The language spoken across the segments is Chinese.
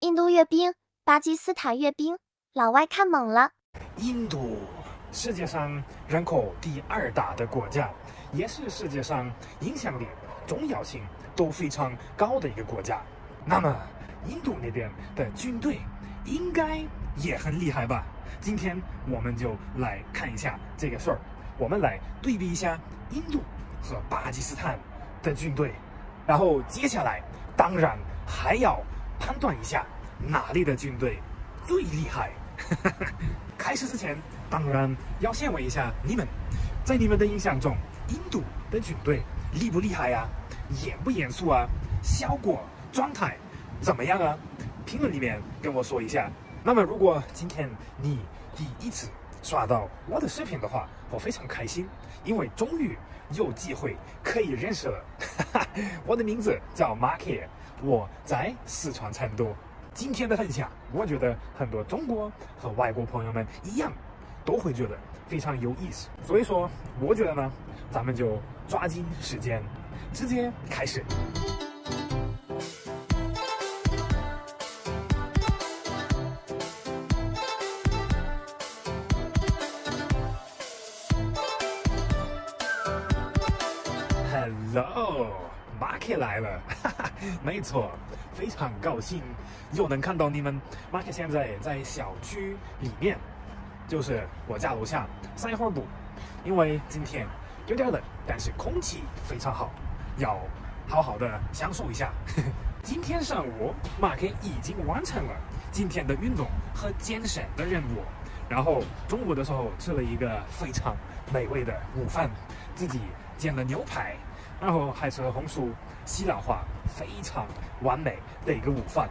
印度阅兵、巴基斯坦阅兵，老外看懵了。印度，世界上人口第2大的国家，也是世界上影响力、重要性都非常高的一个国家。那么，印度那边的军队应该也很厉害吧？今天我们就来看一下这个事儿，我们来对比一下印度和巴基斯坦的军队，然后接下来当然还要判断一下哪里的军队最厉害。开始之前，当然要先问一下你们，在你们的印象中，印度的军队厉不厉害啊？严不严肃啊？效果状态怎么样啊？评论里面跟我说一下。那么，如果今天你第一次刷到我的视频的话，我非常开心，因为终于有机会可以认识了。我的名字叫马克，我在四川成都。今天的分享，我觉得很多中国和外国朋友们一样，都会觉得非常有意思。所以说，我觉得呢，咱们就抓紧时间，直接开始。Hello， 马克来了，没错，非常高兴又能看到你们。马克现在在小区里面，就是我家楼下散一会儿步，因为今天有点冷，但是空气非常好，要好好的享受一下。今天上午，马克已经完成了今天的运动和健身的任务，然后中午的时候吃了一个非常美味的午饭，自己煎了牛排。然后还吃了红薯，西兰花，非常完美的一个午饭。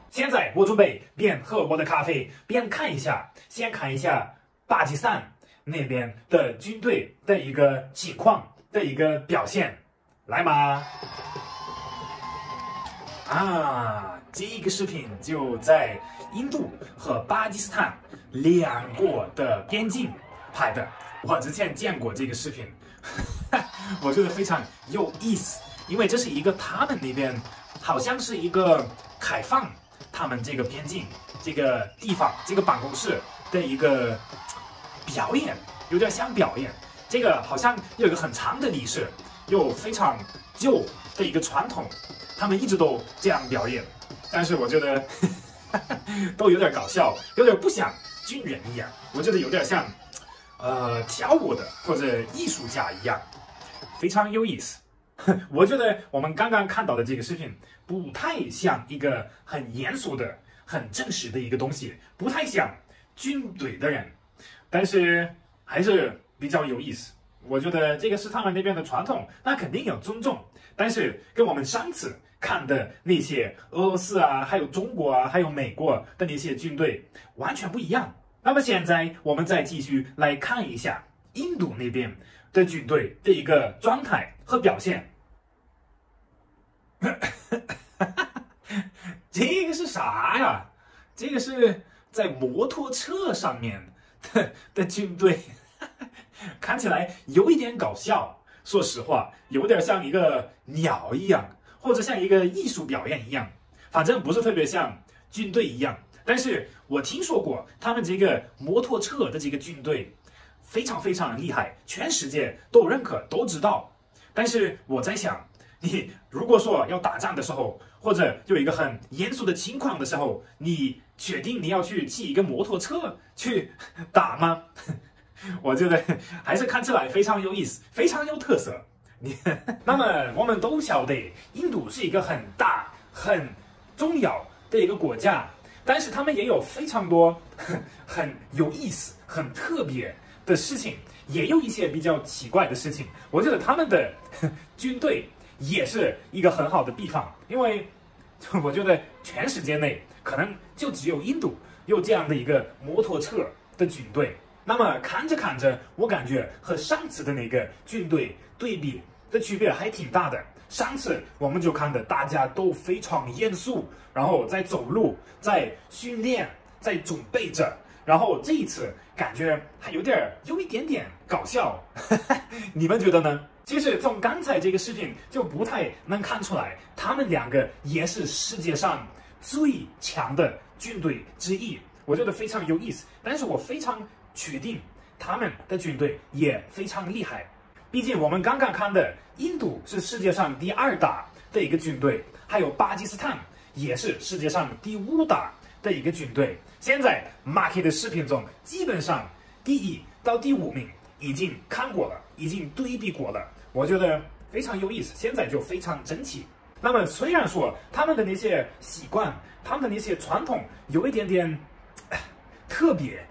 现在我准备边喝我的咖啡边看一下，先看一下巴基斯坦那边的军队的一个情况的一个表现，来嘛！这个视频就在印度和巴基斯坦两国的边境拍的。我之前见过这个视频，我觉得非常有意思，因为这是一个他们那边好像是一个开放他们这个边境这个地方这个办公室的一个表演，有点像表演。这个好像有一个很长的历史，有非常旧的一个传统，他们一直都这样表演。但是我觉得都有点搞笑，有点不像军人一样，我觉得有点像跳舞的或者艺术家一样，非常有意思。我觉得我们刚刚看到的这个视频不太像一个很严肃的、很正式的一个东西，不太像军队的人，但是还是比较有意思。我觉得这个是他们那边的传统，那肯定要尊重，但是跟我们上次看的那些俄罗斯啊，还有中国啊，还有美国的那些军队完全不一样。那么现在我们再继续来看一下印度那边的军队的一个状态和表现。这个是啥呀？这个是在摩托车上面的军队，看起来有一点搞笑。说实话，有点像一个鸟一样，或者像一个艺术表演一样，反正不是特别像军队一样。但是我听说过他们这个摩托车的这个军队非常非常厉害，全世界都认可，都知道。但是我在想，你如果说要打仗的时候，或者有一个很严肃的情况的时候，你确定你要去骑一个摩托车去打吗？我觉得还是看起来非常有意思，非常有特色。那么我们都晓得，印度是一个很大、很重要的一个国家。但是他们也有非常多很有意思、很特别的事情，也有一些比较奇怪的事情。我觉得他们的军队也是一个很好的地方，因为我觉得全世界内可能就只有印度有这样的一个摩托车的军队。那么看着看着，我感觉和上次的那个军队对比的区别还挺大的。上次我们就看的大家都非常严肃，然后在走路，在训练，在准备着。然后这一次感觉还有一点点搞笑，你们觉得呢？其实从刚才这个视频就不太能看出来，他们两个也是世界上最强的军队之一，我觉得非常有意思。但是我非常确定他们的军队也非常厉害。毕竟我们刚刚看的印度是世界上第2大的一个军队，还有巴基斯坦也是世界上第5大的一个军队。现在 Marky 的视频中，基本上第1到第5名已经看过了，已经对比过了，我觉得非常有意思，现在就非常整齐。那么虽然说他们的那些习惯，他们的那些传统有一点点特别，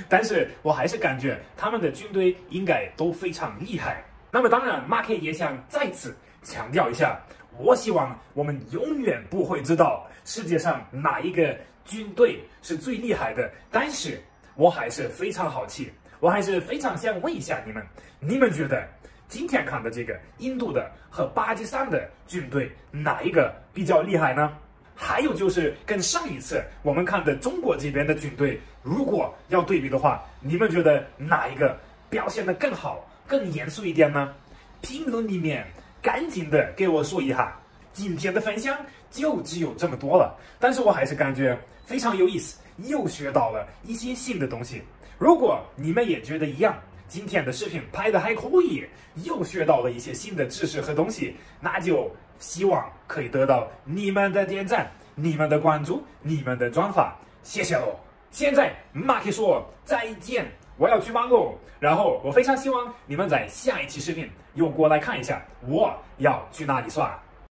但是我还是感觉他们的军队应该都非常厉害。那么当然 Marky 也想再次强调一下，我希望我们永远不会知道世界上哪一个军队是最厉害的，但是我还是非常好奇，我还是非常想问一下你们觉得今天看的这个印度的和巴基斯坦的军队哪一个比较厉害呢？还有就是跟上一次我们看的中国这边的军队，如果要对比的话，你们觉得哪一个表现得更好、更严肃一点呢？评论里面赶紧的给我说一下。今天的分享就只有这么多了，但是我还是感觉非常有意思，又学到了一些新的东西。如果你们也觉得一样，今天的视频拍得还可以，又学到了一些新的知识和东西，那就希望可以得到你们的点赞、你们的关注、你们的转发，谢谢喽！现在 Marky 说再见，我要去忙喽。然后我非常希望你们在下一期视频又过来看一下我要去哪里耍。